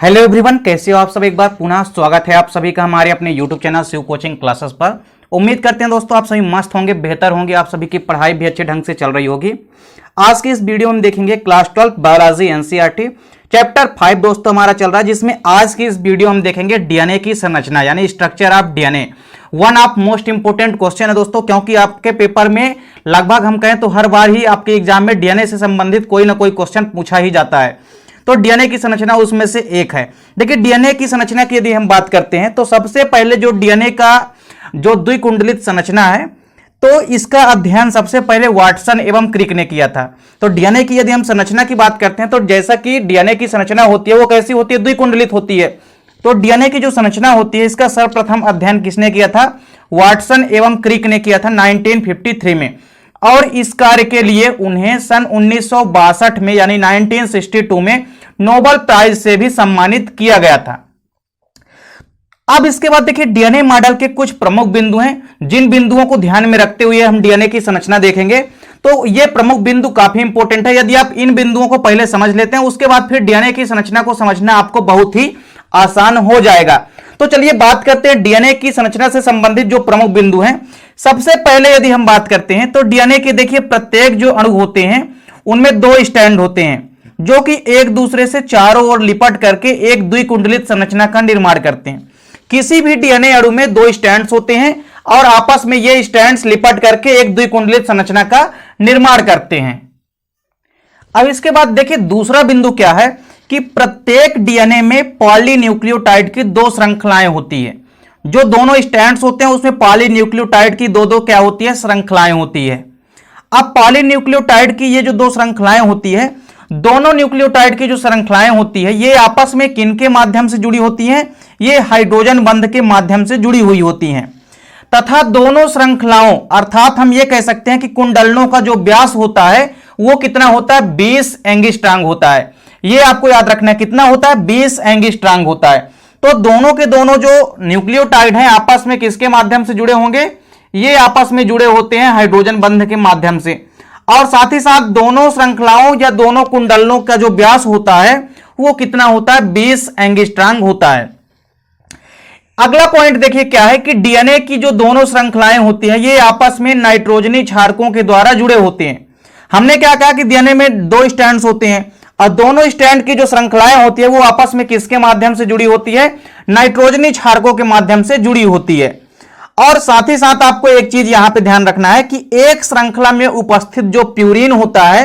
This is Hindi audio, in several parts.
हेलो एवरीवन, कैसे हो आप सब। एक बार पुनः स्वागत है आप सभी का हमारे अपने YouTube channel Shiv coaching classes पर। उम्मीद करते हैं दोस्तों आप सभी मस्त होंगे, बेहतर होंगे, आप सभी की पढ़ाई भी अच्छे ढंग से चल रही होगी। आज की इस वीडियो में देखेंगे क्लास 12 बायोलॉजी एनसीईआरटी चैप्टर 5 दोस्तों हमारा चल रहा है, जिसमें आज की इस वीडियो हम देखेंगे डीएनए की संरचना यानी structure of DNA. One of most important question है दोस्तों, क्योंकि आपके पेपर में लगभग हम कहें तो हर बार ही आपके एग्जाम में डीएनए से संबंधित कोई ना कोई क्वेश्चन पूछा ही जाता है। तो डीएनए की संरचना उसमें से एक है। देखिए डीएनए की संरचना की यदि हम बात करते हैं तो सबसे पहले जो डीएनए का जो द्विकुंडलित संरचना है तो इसका अध्ययन सबसे पहले वाटसन एवं क्रिक ने किया था। तो डीएनए की यदि हम संरचना की बात करते हैं तो जैसा कि डीएनए की संरचना होती है वो कैसी होती है, द्विकुंडलित होती है। तो डीएनए की जो संरचना होती है इसका सर्वप्रथम अध्ययन किसने किया था, वाटसन एवं क्रिक ने किया था 1953 में। और इस कार्य के लिए उन्हें सन 1962 में यानी 1962 में नोबेल प्राइज से भी सम्मानित किया गया था। अब इसके बाद देखिए डीएनए मॉडल के कुछ प्रमुख बिंदु हैं, जिन बिंदुओं को ध्यान में रखते हुए हम डीएनए की संरचना देखेंगे। तो ये प्रमुख बिंदु काफी इंपॉर्टेंट है। यदि आप इन बिंदुओं को पहले समझ लेते हैं उसके बाद फिर डीएनए की संरचना को समझना आपको बहुत ही आसान हो जाएगा। तो चलिए बात करते हैं डीएनए की संरचना से संबंधित जो प्रमुख बिंदु हैं। सबसे पहले यदि हम बात करते हैं तो डीएनए के देखिए प्रत्येक जो अणु होते हैं उनमें दो स्ट्रैंड होते हैं जो कि एक दूसरे से चारों ओर लिपट करके एक द्विकुंडलित संरचना का निर्माण करते हैं। किसी भी डीएनए अणु में दो स्ट्रैंड्स होते हैं और आपस में ये स्ट्रैंड्स लिपट करके एक द्विकुंडलित संरचना का निर्माण करते हैं। अब इसके बाद देखिए दूसरा बिंदु क्या है कि प्रत्येक डीएनए में पॉलीन्यूक्लियोटाइड की दो श्रृंखलाएं होती है। जो दोनों स्ट्रैंड्स होते हैं उसमें पॉलीन्यूक्लियोटाइड की दो क्या होती है, श्रृंखलाएं होती है। अब पॉलीन्यूक्लियोटाइड की ये जो दो श्रृंखलाएं होती है, दोनों न्यूक्लियोटाइड की जो श्रृंखलाएं होती है ये आपस में किनके माध्यम से जुड़ी होती हैं, ये हाइड्रोजन बंध के माध्यम से जुड़ी हुई होती हैं। तथा दोनों श्रृंखलाओं अर्थात हम ये कह सकते हैं कि कुंडलनों का जो व्यास होता है वो कितना होता है, 20 एंगस्ट्रॉम होता है। ये आपको याद रखना है, कितना होता है, 20 एंगस्ट्रॉम होता है। तो दोनों के दोनों जो न्यूक्लियोटाइड हैं आपस में किसके माध्यम से जुड़े होंगे, ये आपस में जुड़े होते हैं हाइड्रोजन बंध के माध्यम से। और साथ ही साथ दोनों श्रृंखलाओं या दोनों कुंडलों का जो व्यास होता है वो कितना होता है, 20 एंगस्ट्रॉम होता है। अगला पॉइंट देखिए क्या है कि डीएनए की जो दोनों श्रृंखलाएं होती हैं ये आपस में नाइट्रोजनी क्षारकों के द्वारा जुड़े होते हैं। हमने क्या कहा कि डीएनए में दो स्ट्रैंड्स होते हैं और दोनों स्ट्रैंड की जो श्रृंखलाएं होती है वो आपस में किसके माध्यम से जुड़ी होती है, नाइट्रोजनी क्षारकों के माध्यम से जुड़ी होती है। और साथ ही साथ आपको एक चीज यहां पे ध्यान रखना है कि एक श्रृंखला में उपस्थित जो प्यूरिन होता है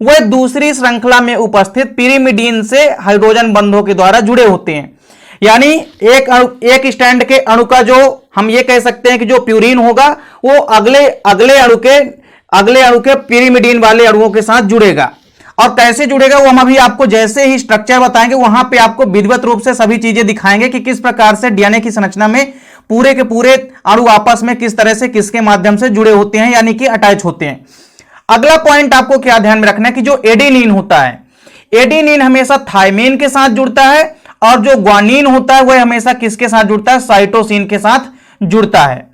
वह दूसरी श्रृंखला में उपस्थित पिरिमिडीन से हाइड्रोजन बंधों के द्वारा जुड़े होते हैं। यानी एक स्ट्रैंड के अणु का जो हम ये कह सकते हैं कि जो प्यूरिन होगा वो अगले अणु के पिरिमिडीन वाले अणुओं के साथ जुड़ेगा। और कैसे जुड़ेगा वो हम अभी आपको जैसे ही स्ट्रक्चर बताएंगे वहां पे आपको विधिवत रूप से सभी चीजें दिखाएंगे कि किस प्रकार से डीएनए की संरचना में पूरे के पूरे अणु आपस में किस तरह से किसके माध्यम से जुड़े होते हैं यानी कि अटैच होते हैं। अगला पॉइंट आपको क्या ध्यान में रखना है कि जो एडेनिन होता है, एडेनिन हमेशा थायमिन के साथ जुड़ता है और जो ग्वानिन होता है वह हमेशा किसके साथ जुड़ता है, साइटोसिन के साथ जुड़ता है।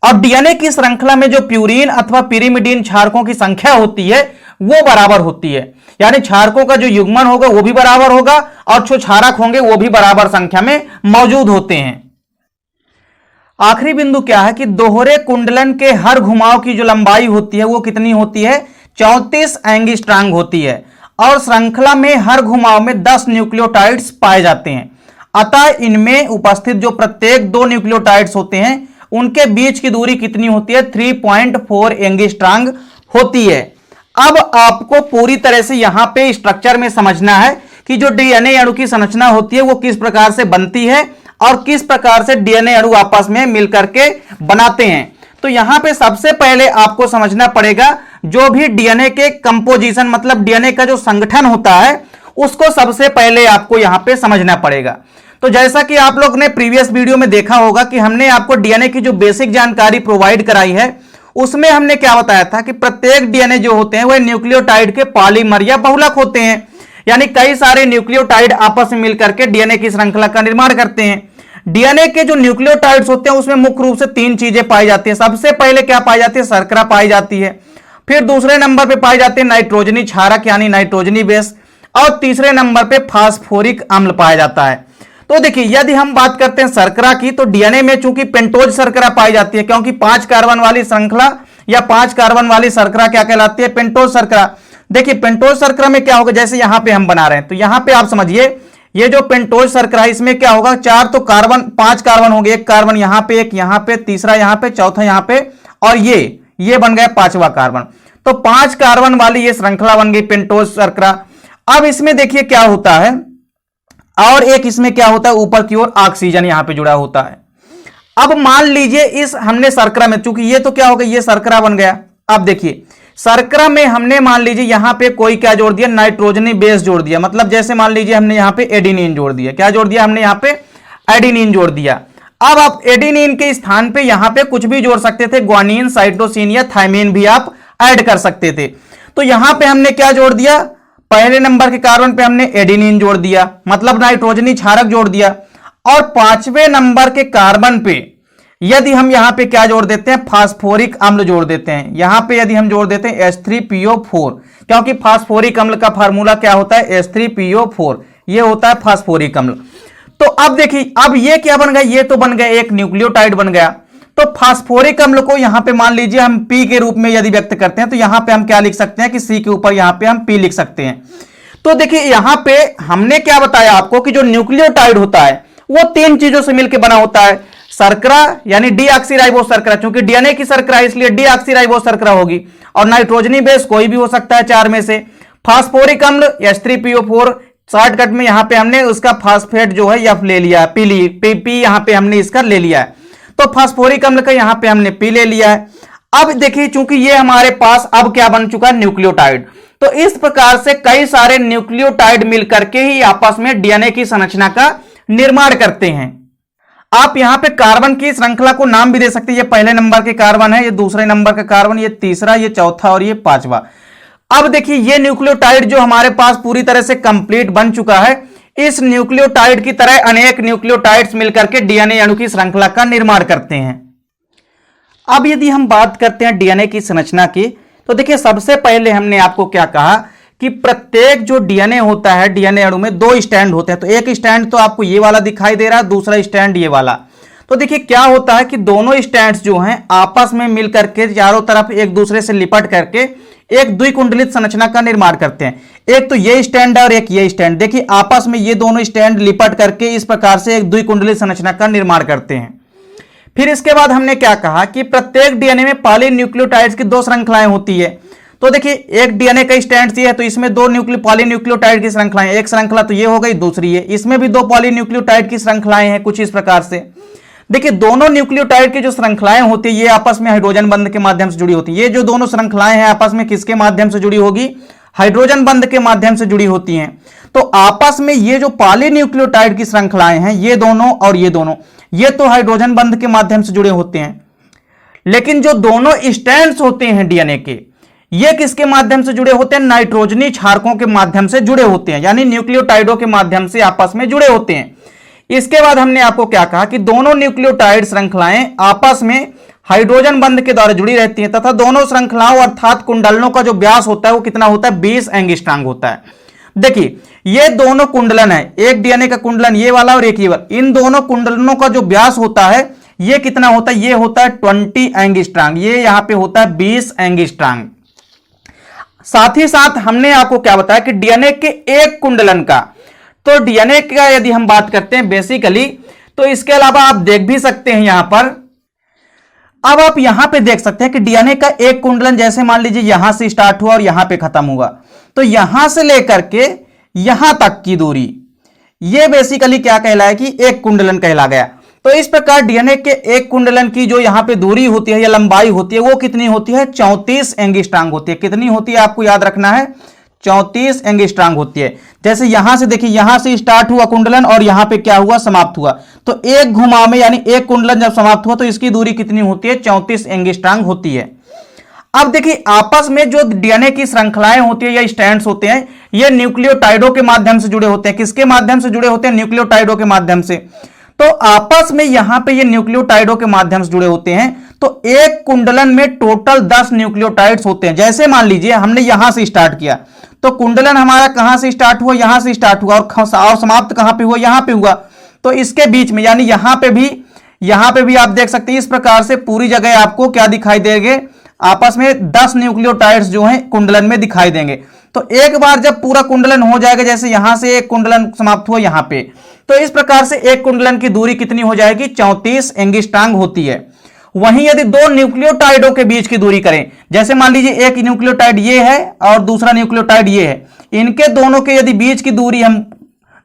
और डीएनए की श्रृंखला में जो प्यूरिन अथवा पिरिमिडीन क्षारकों की संख्या होती है वो बराबर होती है, यानी क्षारकों का जो युग्मन होगा वो भी बराबर होगा और जो क्षारक होंगे वो भी बराबर संख्या में मौजूद होते हैं। आखिरी बिंदु क्या है कि दोहरे कुंडलन के हर घुमाव की जो लंबाई होती है वो कितनी होती है, 34 एंगस्ट्रॉम होती है। और श्रृंखला में हर घुमाव में 10 न्यूक्लियोटाइड्स पाए जाते हैं। अतः इनमें उपस्थित जो प्रत्येक दो न्यूक्लियोटाइड्स होते हैं उनके बीच की दूरी कितनी होती है, 3.4 एंगस्ट्रॉम होती है। अब आपको पूरी तरह से यहां पे स्ट्रक्चर में समझना है कि जो डीएनए अणु की संरचना होती है वो किस प्रकार से बनती है और किस प्रकार से डीएनए अणु आपस में मिलकर के बनाते हैं। तो यहां पे सबसे पहले आपको समझना पड़ेगा जो भी डीएनए के कंपोजिशन मतलब डीएनए का जो संगठन होता है उसको सबसे पहले आपको यहां पे समझना पड़ेगा। तो जैसा कि आप लोग ने प्रीवियस वीडियो में देखा होगा कि हमने आपको डीएनए की जो बेसिक जानकारी प्रोवाइड कराई है उसमें हमने क्या बताया था कि प्रत्येक डीएनए जो होते हैं वह न्यूक्लियोटाइड के पॉलीमर या बहुलक होते हैं, यानी कई सारे न्यूक्लियोटाइड आपस में मिलकर के डीएनए की श्रृंखला का निर्माण करते हैं। डीएनए के जो न्यूक्लियोटाइड्स होते हैं उसमें मुख्य रूप से तीन चीजें पाई जाती है। सबसे पहले क्या पाई जाती है, शर्करा पाई जाती है। फिर दूसरे नंबर पे पाई जाती है नाइट्रोजनी क्षारक यानी नाइट्रोजनी बेस। और तीसरे नंबर पे फास्फोरिक अम्ल पाया जाता है। तो देखिए यदि हम बात करते हैं शर्करा की, तो डीएनए में चूंकि पेंटोज शर्करा पाई जाती है, क्योंकि 5 कार्बन वाली श्रृंखला या 5 कार्बन वाली शर्करा क्या कहलाती है? पेंटोज शर्करा। देखिए पेंटोज शर्करा में क्या होगा, जैसे यहां पे हम बना रहे हैं, तो यहां पे आप समझिए ये जो पेंटोज शर्करा है इसमें क्या होगा, 4 तो कार्बन, 5 कार्बन हो गए, एक कार्बन यहां पे, एक यहां पे, तीसरा यहां पे, चौथा यहां पे, और ये बन गया 5वां कार्बन। तो 5 कार्बन वाली ये श्रृंखला बन गई पेंटोज शर्करा। अब इसमें देखिए क्या होता है, और एक इसमें क्या होता है, ऊपर की ओर ऑक्सीजन यहां पे जुड़ा होता है। अब मान लीजिए इस हमने शर्करा में, चूंकि ये तो क्या हो गया, ये शर्करा बन गया। अब देखिए शर्करा में हमने मान लीजिए यहां पे कोई क्या जोड़ दिया, नाइट्रोजनी बेस जोड़ दिया। मतलब जैसे मान लीजिए हमने यहां पे एडिनिन जोड़ दिया। क्या जोड़ दिया हमने यहां पे? एडिनिन जोड़ दिया। अब आप एडिनिन के स्थान पे यहां पे कुछ भी जोड़ सकते थे, ग्वानिन, साइटोसिन या थायमिन भी आप ऐड कर सकते थे। तो यहां पे हमने क्या जोड़ दिया, पहले नंबर के कार्बन पे हमने एडिनिन जोड़ दिया, मतलब नाइट्रोजनी क्षारक जोड़ दिया। और 5वें नंबर के कार्बन पे यदि हम यहां पे क्या जोड़ देते हैं, फास्फोरिक अम्ल जोड़ देते हैं। यहां पे यदि हम जोड़ देते हैं H3PO4, क्योंकि फास्फोरिक अम्ल का फार्मूला क्या होता है, H3PO4, ये होता है फास्फोरिक अम्ल। तो अब देखिए अब ये क्या बन गया, ये तो बन गया एक न्यूक्लियोटाइड बन गया। तो फास्फोरिक अम्ल को यहां पे मान लीजिए हम P के रूप में यदि व्यक्त करते हैं, तो यहां पे हम क्या लिख सकते हैं कि C के ऊपर यहां पे हम P लिख सकते हैं। तो देखिए यहां पे हमने क्या बताया आपको कि जो न्यूक्लियोटाइड होता है वो 3 चीजों से मिलकर बना होता है। शर्करा यानी डीऑक्सीराइबोस शर्करा, क्योंकि डीएनए की शर्करा है इसलिए डीऑक्सीराइबोस शर्करा होगी, और नाइट्रोजनी बेस कोई भी हो सकता है 4 में से। फास्फोरिक अम्ल H3PO4, शॉर्टकट में यहां पे हमने उसका फास्फेट जो है F ले लिया, पी यहां पे हमने इसका ले लिया है। तो फास्फोरिक अम्ल का यहां पे हमने P ले लिया है। अब देखिए चूंकि ये हमारे पास अब क्या बन चुका है, न्यूक्लियोटाइड। तो इस प्रकार से कई सारे न्यूक्लियोटाइड मिलकर के ही आपस में डीएनए की संरचना का निर्माण करते हैं। आप यहां पे कार्बन की श्रृंखला को नाम भी दे सकते हैं। ये पहले नंबर के कार्बन है, ये दूसरे नंबर का कार्बन, ये तीसरा, ये चौथा और ये 5वां। अब देखिए ये न्यूक्लियोटाइड जो हमारे पास पूरी तरह से कंप्लीट बन चुका है। इस न्यूक्लियोटाइड की तरह अनेक न्यूक्लियोटाइड्स मिलकर के डीएनए अणु की श्रृंखला का निर्माण करते हैं। अब यदि हम बात करते हैं डीएनए की संरचना की, तो देखिए सबसे पहले हमने आपको क्या कहा कि प्रत्येक जो डीएनए होता है, डीएनए अणु में 2 स्टैंड होते हैं। तो एक स्टैंड तो आपको ये वाला दिखाई दे रहा है, दूसरा स्टैंड ये वाला। तो देखिए क्या होता है कि दोनों स्टैंड्स जो हैं आपस में मिलकर के चारों तरफ एक दूसरे से लिपट करके एक द्विकुंडलित संरचना का निर्माण करते हैं। एक तो ये स्टैंड है और एक ये स्टैंड। देखिए आपस में ये दोनों स्टैंड लिपट करके इस प्रकार से एक द्विकुंडलित संरचना का निर्माण करते हैं। फिर इसके बाद हमने क्या कहा कि प्रत्येक डीएनए में पॉलीन्यूक्लियोटाइड्स की 2 श्रृंखलाएं होती है। तो देखिए एक डीएनए का स्टैंड है तो इसमें 2 पॉलीन्यूक्लियोटाइड की श्रृंखलाएं, एक श्रृंखला तो ये हो गई, दूसरी है इसमें भी 2 पॉलीन्यूक्लियोटाइड की श्रृंखलाएं हैं कुछ इस प्रकार से। देखिए दोनों न्यूक्लियोटाइड की जो श्रृंखलाएं होती है ये आपस में हाइड्रोजन बंध के माध्यम से जुड़ी होती है। ये जो दोनों श्रृंखलाएं हैं आपस में किसके माध्यम से जुड़ी होगी, हाइड्रोजन बंध के माध्यम से जुड़ी होती हैं। तो आपस में ये जो पॉलीन्यूक्लियोटाइड की श्रृंखलाएं हैं ये दोनों और ये दोनों, ये तो हाइड्रोजन बंध के माध्यम से जुड़े होते हैं। लेकिन जो दोनों स्टैंड्स होते हैं डीएनए के, ये किसके माध्यम से जुड़े होते हैं, नाइट्रोजनी क्षारकों के माध्यम से जुड़े होते हैं, यानी न्यूक्लियोटाइडों के माध्यम से आपस में जुड़े होते हैं। इसके बाद हमने आपको क्या कहा कि दोनों न्यूक्लियोटाइड श्रृंखलाएं आपस में हाइड्रोजन बंध के द्वारा जुड़ी रहती हैं तथा दोनों श्रृंखलाओं अर्थात कुंडलनों का जो व्यास होता है वो कितना होता है, 20 एंगस्ट्रॉम होता है। देखिए ये दोनों कुंडलन है, एक डीएनए का कुंडलन ये वाला और एक ये वाला, इन दोनों कुंडलनों का जो व्यास होता है ये कितना होता है, ये होता है 20 एंगस्ट्रॉम, ये यहां पे होता है 20 एंगस्ट्रॉम। साथ ही साथ हमने आपको क्या बताया कि डीएनए के एक कुंडलन का, तो डीएनए का यदि हम बात करते हैं बेसिकली, तो इसके अलावा आप देख भी सकते हैं यहां पर, अब आप यहां पे देख सकते हैं कि डीएनए का एक कुंडलन जैसे मान लीजिए यहां से स्टार्ट हुआ और यहां पे खत्म हुआ, तो यहां से लेकर के यहां तक की दूरी ये बेसिकली क्या कहलाया कि एक कुंडलन कहला गया। तो इस प्रकार डीएनए के एक कुंडलन की जो यहां पे दूरी होती है या लंबाई होती है वो कितनी होती है, 34 एंगस्ट्रॉम होती है। कितनी होती है आपको याद रखना है, 34 एंगस्ट्रॉम होती है। जैसे यहां से देखिए, यहां से स्टार्ट हुआ कुंडलन और यहां पे क्या हुआ, समाप्त हुआ, तो एक घुमाव में यानी एक कुंडलन जब समाप्त हुआ तो इसकी दूरी कितनी होती है, 34 एंगस्ट्रॉम होती है। अब देखिए आपस में जो डीएनए की श्रृंखलाएं होती है या स्टैंड्स होते हैं ये न्यूक्लियोटाइडों के माध्यम से जुड़े होते हैं। किसके माध्यम से जुड़े होते हैं, न्यूक्लियोटाइडों के माध्यम से। तो आपस में यहां पे ये न्यूक्लियोटाइडों के माध्यम से जुड़े होते हैं। तो एक कुंडलन में टोटल 10 न्यूक्लियोटाइड्स होते हैं। जैसे मान लीजिए हमने यहां से स्टार्ट किया, तो कुंडलन हमारा कहां से स्टार्ट हुआ, यहां से स्टार्ट हुआ, और समाप्त कहां पे हुआ, यहां पे हुआ। तो इसके बीच में यानी यहां पे भी आप देख सकते हैं इस प्रकार से पूरी जगह आपको क्या दिखाई देंगे, आपस में 10 न्यूक्लियोटाइड्स जो हैं कुंडलन में दिखाई देंगे। तो एक बार जब पूरा कुंडलन हो जाएगा, जैसे यहां से एक कुंडलन समाप्त हुआ यहां पे, तो इस प्रकार से एक कुंडलन की दूरी कितनी हो जाएगी, 34 एंगस्ट्रॉम होती है। वहीं यदि दो न्यूक्लियोटाइडों के बीच की दूरी करें, जैसे मान लीजिए एक न्यूक्लियोटाइड ये है और दूसरा न्यूक्लियोटाइड ये है, इनके दोनों के यदि बीच की दूरी हम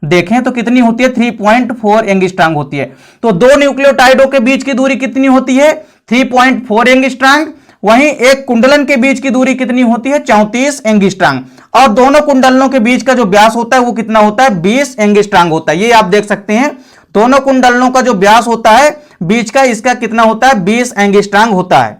देखें तो कितनी होती है, 3.4 एंगस्ट्रॉम होती है। तो दो न्यूक्लियोटाइडों के बीच की दूरी कितनी होती है, 3.4 एंगस्ट्रॉम। वहीं एक कुंडलन के बीच की दूरी कितनी होती है, 34 एंगस्ट्रॉम। और दोनों कुंडलनों के बीच का जो व्यास होता है वो कितना होता है, 20 एंगस्ट्रॉम होता है। ये आप देख सकते हैं, दोनों कुंडलनों का जो व्यास होता है बीच का, इसका कितना होता है, 20 एंगस्ट्रॉम होता है।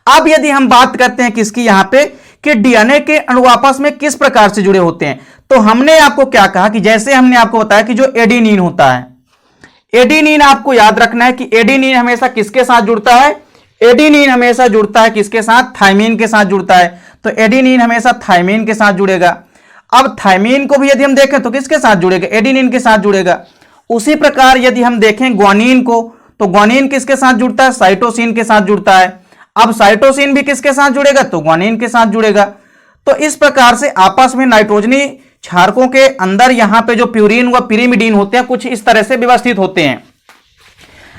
अब यदि हम बात करते हैं किसकी, यहां पे कि डीएनए के अणु आपस में किस प्रकार से जुड़े होते हैं, तो हमने आपको क्या कहा कि जैसे हमने आपको बताया कि जो एडेनिन होता है, एडेनिन आपको याद रखना है कि एडेनिन हमेशा किसके साथ जुड़ता है, एडेनिन हमेशा जुड़ता है किसके साथ, थायमीन के साथ जुड़ता है। तो एडेनिन हमेशा थायमीन के साथ जुड़ेगा। अब थायमीन को भी यदि हम देखें तो किसके साथ जुड़ेगा, एडेनिन के साथ जुड़ेगा। उसी प्रकार यदि हम देखें ग्वानिन को, तो ग्वानिन किसके साथ जुड़ता है, साइटोसिन के साथ जुड़ता है। अब साइटोसिन भी किसके साथ जुड़ेगा, तो ग्वानिन के साथ जुड़ेगा। तो इस प्रकार से आपस में नाइट्रोजनी क्षारकों के अंदर यहां पे जो प्यूरिन व पिरिमिडीन होते हैं कुछ इस तरह से व्यवस्थित होते हैं।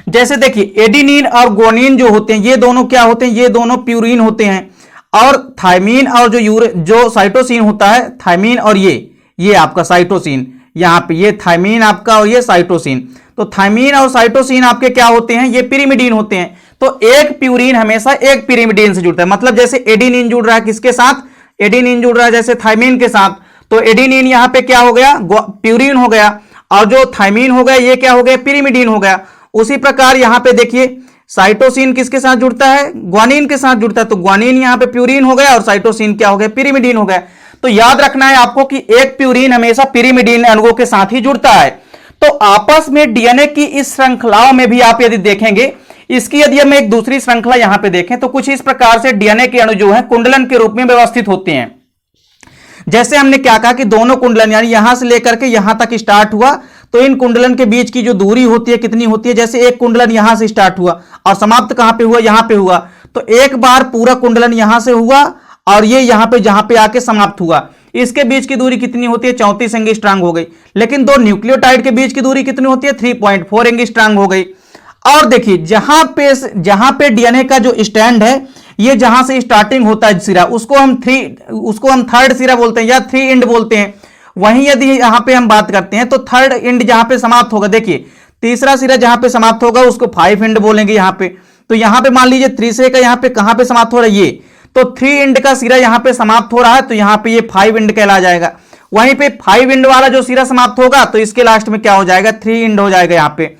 जैसे देखिए एडेनिन और ग्वानिन जो होते हैं ये दोनों क्या होते हैं, ये दोनों प्यूरिन होते हैं। और थायमीन और जो साइटोसिन होता है, थायमीन और ये आपका साइटोसिन, यहां पे ये थायमीन आपका और ये साइटोसिन। तो थायमीन और साइटोसिन आपके क्या होते हैं, ये पिरिमिडीन होते हैं। तो एक प्यूरिन हमेशा एक पिरिमिडीन से जुड़ता है। मतलब जैसे एडेनिन जुड़ रहा है किसके साथ, एडेनिन जुड़ रहा है जैसे थायमीन के साथ, तो एडेनिन यहां पे क्या हो गया, प्यूरिन हो गया, और जो थायमीन हो गया ये क्या हो गया, पिरिमिडीन हो गया। उसी प्रकार यहां पे देखिए साइटोसिन किसके साथ जुड़ता है, ग्वानिन के साथ जुड़ता है। तो ग्वानिन यहां पे प्यूरिन हो गया और साइटोसिन क्या हो गया, पिरिमिडीन हो गया। तो याद रखना है आपको कि एक प्यूरिन हमेशा पिरिमिडीन अणुओं के साथ ही जुड़ता है। तो आपस में डीएनए की इस श्रृंखलाओं में भी आप यदि देखेंगे, इसकी यदि हम एक दूसरी श्रृंखला यहां पे देखें तो कुछ इस प्रकार से डीएनए के अणु जो है कुंडलन के रूप में व्यवस्थित होते हैं। जैसे हमने क्या कहा कि दोनों कुंडलन यानी यहां से लेकर के यहां तक स्टार्ट हुआ, तो इन कुंडलन के बीच की जो दूरी होती है कितनी होती है, जैसे एक कुंडलन यहां से स्टार्ट हुआ और समाप्त कहां पे हुआ, यहां पे हुआ। तो एक बार पूरा कुंडलन यहां से हुआ और ये यहां पे जहां पे आके समाप्त हुआ, इसके बीच की दूरी कितनी होती है, 34 एंगस्ट्रॉम हो गई। लेकिन दो न्यूक्लियोटाइड के बीच की दूरी कितनी होती है, 3.4 एंगस्ट्रॉम हो गई। और देखिए जहां पे डीएनए का जो स्टैंड है, ये जहां से स्टार्टिंग होता है सिरा, उसको हम थर्ड सिरा बोलते हैं या 3 एंड बोलते हैं। वहीं यदि यहां पे हम बात करते हैं तो थर्ड एंड जहां पे समाप्त होगा, देखिए तीसरा सिरा जहां पे समाप्त होगा उसको 5 एंड बोलेंगे यहां पे। तो यहां पे मान लीजिए तीसरे का यहां पे कहां पे समाप्त हो रहा है, ये तो 3 एंड का सिरा यहां पे समाप्त हो रहा है, तो यहां पे ये 5 एंड कहला जाएगा। वहीं पे 5 एंड वाला जो सिरा समाप्त होगा तो इसके लास्ट में क्या हो जाएगा, 3 एंड हो जाएगा यहां पे।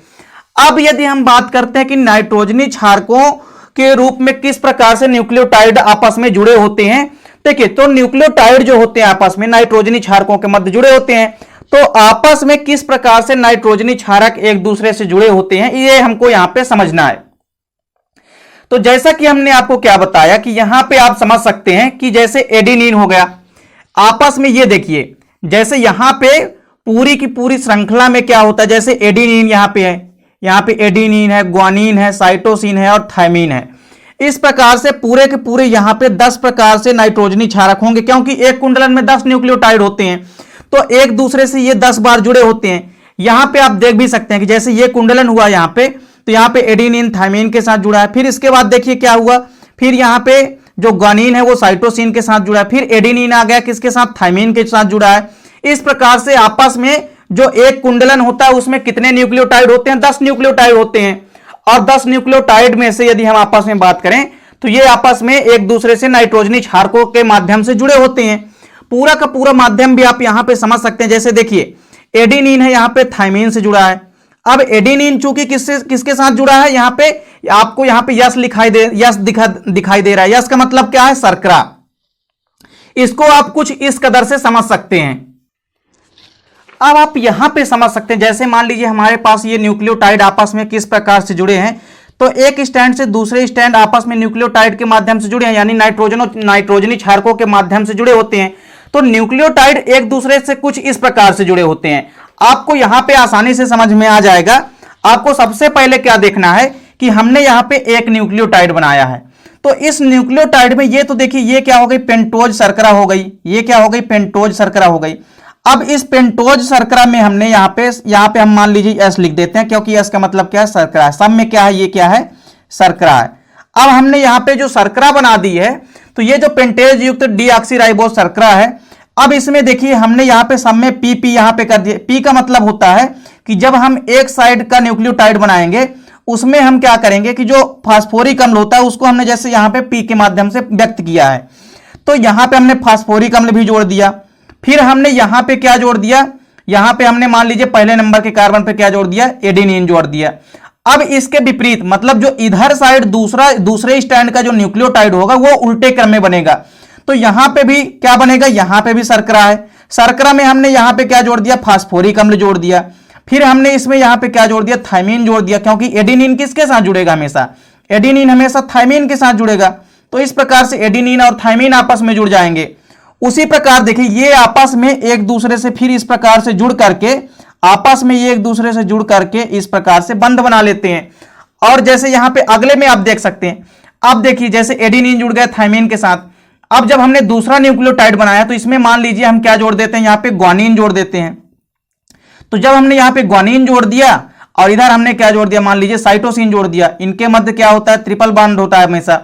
अब यदि हम बात करते हैं कि नाइट्रोजनी क्षारकों के रूप में किस प्रकार से न्यूक्लियोटाइड आपस में जुड़े होते हैं, देखिए तो न्यूक्लियोटाइड जो होते हैं आपस में नाइट्रोजनी क्षारकों के मध्य जुड़े होते हैं। तो आपस में किस प्रकार से नाइट्रोजनी क्षारक एक दूसरे से जुड़े होते हैं, ये हमको यहां पे समझना है। तो जैसा कि हमने आपको क्या बताया कि यहां पे आप समझ सकते हैं कि जैसे एडेनिन हो गया आपस में, ये देखिए जैसे यहां पे पूरी की पूरी श्रृंखला में क्या होता है, जैसे एडेनिन यहां पे है, यहां पे एडेनिन है, ग्वानिन है, साइटोसिन है और थायमीन है। इस प्रकार से पूरे के पूरे यहां पे 10 प्रकार से नाइट्रोजनी क्षारक होंगे, क्योंकि एक कुंडलन में 10 न्यूक्लियोटाइड होते हैं, तो एक दूसरे से ये 10 बार जुड़े होते हैं। यहां पे आप देख भी सकते हैं कि जैसे ये कुंडलन हुआ यहां पे, तो यहां पे एडेनिन थायमीन के साथ जुड़ा है। फिर इसके बाद देखिए क्या हुआ, फिर यहां पे जो ग्वानिन है वो साइटोसिन के साथ जुड़ा है, फिर एडेनिन आ गया किसके साथ, थायमीन के साथ जुड़ा है। इस प्रकार से आपस में जो एक कुंडलन होता है उसमें कितने न्यूक्लियोटाइड होते हैं, 10 न्यूक्लियोटाइड होते हैं। और 10 न्यूक्लियोटाइड में से यदि हम आपस में बात करें तो ये आपस में एक दूसरे से नाइट्रोजनी क्षारकों के माध्यम से जुड़े होते हैं। पूरा का पूरा माध्यम भी आप यहां पे समझ सकते हैं। जैसे देखिए एडेनिन है, यहां पे थायमीन से जुड़ा है। अब एडेनिन चूंकि किसके साथ जुड़ा है, यहां पे आपको यहां पे यस दिखाई दे रहा है। यस का मतलब क्या है, शर्करा। इसको आप कुछ इस कदर से समझ सकते हैं। अब आप यहां पे समझ सकते हैं, जैसे मान लीजिए हमारे पास ये न्यूक्लियोटाइड आपस में किस प्रकार से जुड़े हैं। तो एक स्टैंड से दूसरे स्टैंड आपस में न्यूक्लियोटाइड के माध्यम से जुड़े हैं, यानी नाइट्रोजनी क्षारकों के माध्यम से जुड़े होते हैं। तो न्यूक्लियोटाइड एक दूसरे से कुछ इस प्रकार से जुड़े होते हैं। आपको यहां पे आसानी से समझ में आ जाएगा। आपको सबसे पहले क्या देखना है कि हमने यहां पे एक न्यूक्लियोटाइड बनाया है, तो इस न्यूक्लियोटाइड में ये तो देखिए ये क्या हो गई, पेंटोज शर्करा हो गई, ये क्या हो गई, पेंटोज शर्करा हो गई। अब इस पेंटोज शर्करा में हमने यहाँ पे हम मान लीजिए एस लिख देते हैं, क्योंकि एस का मतलब क्या है, शर्करा है। सब में क्या है, ये क्या है, शर्करा है। अब हमने यहाँ पे जो शर्करा बना दी है, तो ये जो पेंटेज युक्त डीऑक्सीराइबोज शर्करा है, अब इसमें देखिए हमने यहाँ पे सब में पी यहाँ पे कर दिया। पी का मतलब होता है कि जब हम एक साइड का न्यूक्लियोटाइड बनाएंगे उसमें हम क्या करेंगे कि जो फास्फोरिक अम्ल होता है उसको हमने जैसे यहाँ पे पी के माध्यम से व्यक्त किया है, तो यहाँ पे हमने फास्फोरिक अम्ल भी जोड़ दिया। फिर हमने यहाँ पे क्या जोड़ दिया, यहाँ पे हमने मान लीजिए पहले नंबर के कार्बन पे क्या जोड़ दिया, एडेनिन जोड़ दिया। अब इसके विपरीत मतलब जो इधर साइड दूसरे स्टैंड का जो न्यूक्लियोटाइड होगा वो उल्टे क्रम में बनेगा। तो यहां पे भी क्या बनेगा, यहां पे भी शर्करा है। शर्करा में हमने यहां पे क्या जोड़ दिया, फास्फोरिक अम्ल जोड़ दिया। फिर हमने इसमें यहां पे क्या जोड़ दिया, थायमीन जोड़ दिया, क्योंकि एडेनिन किसके साथ जुड़ेगा, हमेशा एडेनिन हमेशा थायमीन के साथ जुड़ेगा। तो इस प्रकार से एडेनिन और थायमीन आपस में जुड़ जाएंगे। उसी प्रकार देखिए ये आपस में एक दूसरे से फिर इस प्रकार से जुड़ करके आपस में ये एक दूसरे से जुड़ करके इस प्रकार से बंध बना लेते हैं। और जैसे यहां पे अगले में आप देख सकते हैं, अब देखिए जैसे एडेनिन जुड़ गया थायमीन के साथ। अब जब हमने दूसरा न्यूक्लियोटाइड बनाया तो इसमें मान लीजिए हम क्या जोड़ देते हैं, यहां पे ग्वानिन जोड़ देते हैं। तो जब हमने यहां पे ग्वानिन जोड़ दिया और इधर हमने क्या जोड़ दिया, मान लीजिए साइटोसिन जोड़ दिया, इनके मध्य क्या होता है, ट्रिपल बॉन्ड होता है हमेशा,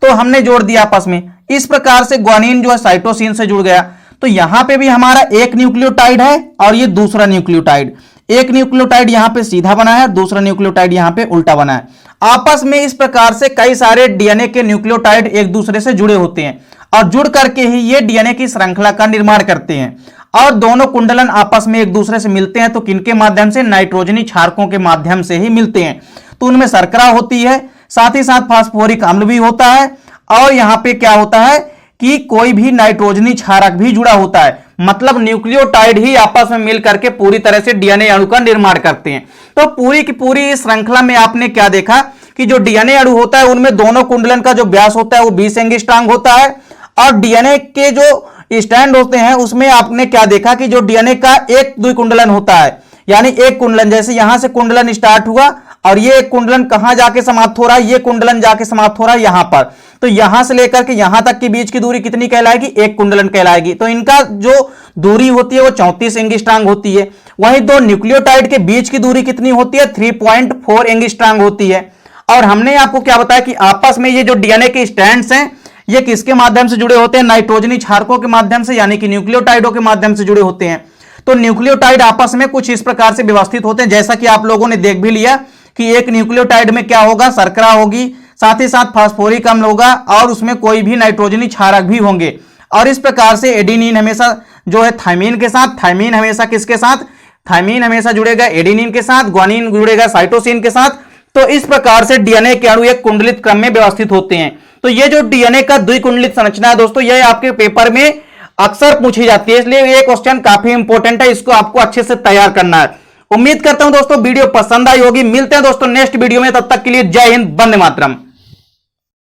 तो हमने जोड़ दिया आपस में। इस प्रकार से ग्वानिन जो है साइटोसिन से जुड़ गया। तो यहां पे भी हमारा एक न्यूक्लियोटाइड है और ये दूसरा न्यूक्लियोटाइड, एक न्यूक्लियोटाइड यहां पे सीधा बना है, दूसरा न्यूक्लियोटाइड यहां पे उल्टा बना है। आपस में इस प्रकार से कई सारे डीएनए के न्यूक्लियोटाइड एक दूसरे से जुड़े होते हैं और जुड़ करके ही ये डीएनए की श्रृंखला का निर्माण करते हैं। और दोनों कुंडलन आपस में एक दूसरे से मिलते हैं तो किनके माध्यम से, नाइट्रोजनी क्षारकों के माध्यम से ही मिलते हैं। तो उनमें शर्करा होती है, साथ ही साथ फास्फोरिक अम्ल भी होता है, और यहां पे क्या होता है कि कोई भी नाइट्रोजनी क्षारक भी जुड़ा होता है। मतलब न्यूक्लियोटाइड ही आपस में मिल करके पूरी तरह से डीएनए अणु का निर्माण करते हैं। तो पूरी की पूरी श्रृंखला में आपने क्या देखा कि जो डीएनए अणु होता है उनमें दोनों कुंडलन का जो व्यास होता है वो 20 एंगस्ट्रॉम होता है, और डीएनए के जो स्टैंड होते हैं उसमें आपने क्या देखा कि जो डीएनए का एक द्विकुंडलन होता है, यानी एक कुंडलन, जैसे यहां से कुंडलन स्टार्ट हुआ और ये एक कुंडलन कहां जाके समाप्त हो रहा है, ये कुंडलन जाके समाप्त हो रहा है यहां पर। तो यहां से लेकर के यहां तक के बीच की दूरी कितनी कहलाएगी, एक कुंडलन कहलाएगी। तो इनका जो दूरी होती है वो 34 एंगस्ट्रॉम होती है। वहीं दो न्यूक्लियोटाइड के बीच की दूरी कितनी होती है, 3.4 एंगस्ट्रॉम होती है। और हमने आपको क्या बताया कि आपस में ये जो डीएनए के स्ट्रैंड्स हैं ये किसके माध्यम से जुड़े होते हैं, नाइट्रोजनी क्षारकों के माध्यम से, यानी कि न्यूक्लियोटाइडों के माध्यम से जुड़े होते हैं। तो न्यूक्लियोटाइड आपस में कुछ इस प्रकार से व्यवस्थित होते हैं, जैसा कि आप लोगों ने देख भी लिया कि एक न्यूक्लियोटाइड में क्या होगा, शर्करा होगी, साथ ही साथ फास्फोरिक अम्ल होगा और उसमें कोई भी नाइट्रोजनी क्षारक भी होंगे। और इस प्रकार से एडेनिन हमेशा जो है थायमीन के साथ, थायमीन हमेशा किसके साथ, थायमीन हमेशा जुड़ेगा एडेनिन के साथ, ग्वानिन जुड़ेगा साइटोसिन के साथ। तो इस प्रकार से डीएनए के अणु एक कुंडलित क्रम में व्यवस्थित होते हैं। तो ये जो डीएनए का द्विकुंडलित संरचना है दोस्तों, ये आपके पेपर में अक्सर पूछी जाती है, इसलिए ये क्वेश्चन काफी इंपॉर्टेंट है, इसको आपको अच्छे से तैयार करना है। उम्मीद करता हूं दोस्तों वीडियो पसंद आई होगी। मिलते हैं दोस्तों नेक्स्ट वीडियो में, तब तक के लिए जय हिंद, वंदे मातरम।